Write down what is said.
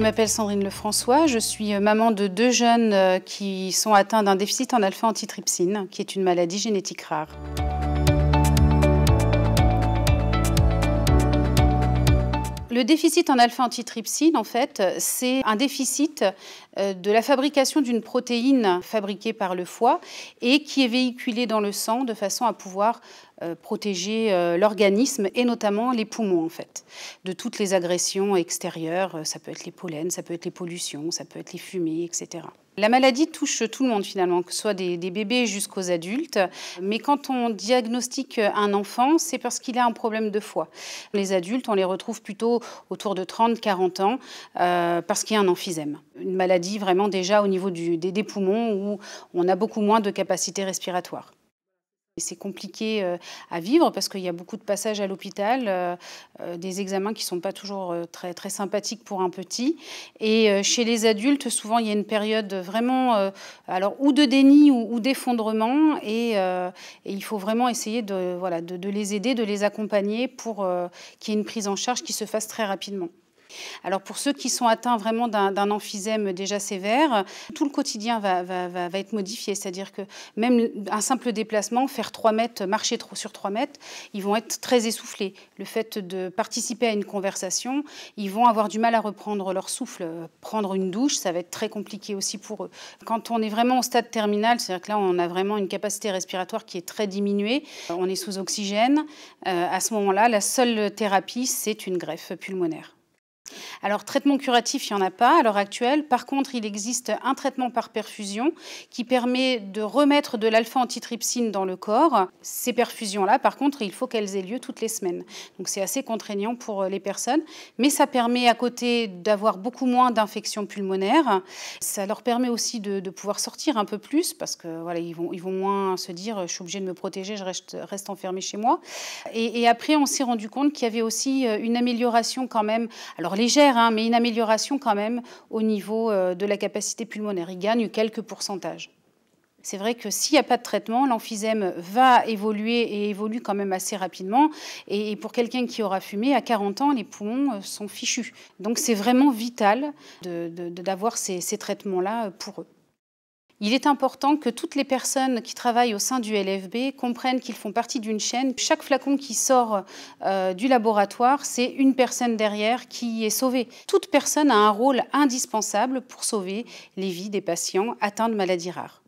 m'appelle Sandrine Lefrançois, je suis maman de 2 jeunes qui sont atteints d'un déficit en alpha-antitrypsine, qui est une maladie génétique rare. Le déficit en alpha-antitrypsine, en fait, c'est un déficit de la fabrication d'une protéine fabriquée par le foie et qui est véhiculée dans le sang de façon à pouvoir protéger l'organisme et notamment les poumons, en fait, de toutes les agressions extérieures. Ça peut être les pollens, ça peut être les pollutions, ça peut être les fumées, etc. La maladie touche tout le monde finalement, que ce soit des bébés jusqu'aux adultes. Mais quand on diagnostique un enfant, c'est parce qu'il a un problème de foie. Les adultes, on les retrouve plutôt autour de 30-40 ans parce qu'il y a un emphysème. Une maladie vraiment déjà au niveau des poumons où on a beaucoup moins de capacité respiratoire. C'est compliqué à vivre parce qu'il y a beaucoup de passages à l'hôpital, des examens qui ne sont pas toujours très, très sympathiques pour un petit. Et chez les adultes, souvent, il y a une période vraiment alors, ou de déni ou d'effondrement. Et il faut vraiment essayer de les aider, de les accompagner pour qu'il y ait une prise en charge qui se fasse très rapidement. Alors pour ceux qui sont atteints vraiment d'un emphysème déjà sévère, tout le quotidien va être modifié. C'est-à-dire que même un simple déplacement, faire 3 mètres, marcher sur 3 mètres, ils vont être très essoufflés. Le fait de participer à une conversation, ils vont avoir du mal à reprendre leur souffle. Prendre une douche, ça va être très compliqué aussi pour eux. Quand on est vraiment au stade terminal, c'est-à-dire que là on a vraiment une capacité respiratoire qui est très diminuée, on est sous oxygène, à ce moment-là, la seule thérapie, c'est une greffe pulmonaire. Alors, traitement curatif, il n'y en a pas à l'heure actuelle. Par contre, il existe un traitement par perfusion qui permet de remettre de l'alpha-antitrypsine dans le corps. Ces perfusions-là, par contre, il faut qu'elles aient lieu toutes les semaines. Donc, c'est assez contraignant pour les personnes. Mais ça permet, à côté, d'avoir beaucoup moins d'infections pulmonaires. Ça leur permet aussi de pouvoir sortir un peu plus parce que voilà, ils vont moins se dire « je suis obligée de me protéger, je reste enfermée chez moi ». Et après, on s'est rendu compte qu'il y avait aussi une amélioration quand même. Alors, légère, mais une amélioration quand même au niveau de la capacité pulmonaire. Il gagne quelques pourcentages. C'est vrai que s'il n'y a pas de traitement, l'emphysème va évoluer et évolue quand même assez rapidement. Et pour quelqu'un qui aura fumé, à 40 ans, les poumons sont fichus. Donc c'est vraiment vital d'avoir ces traitements-là pour eux. Il est important que toutes les personnes qui travaillent au sein du LFB comprennent qu'ils font partie d'une chaîne. Chaque flacon qui sort du laboratoire, c'est une personne derrière qui est sauvée. Toute personne a un rôle indispensable pour sauver les vies des patients atteints de maladies rares.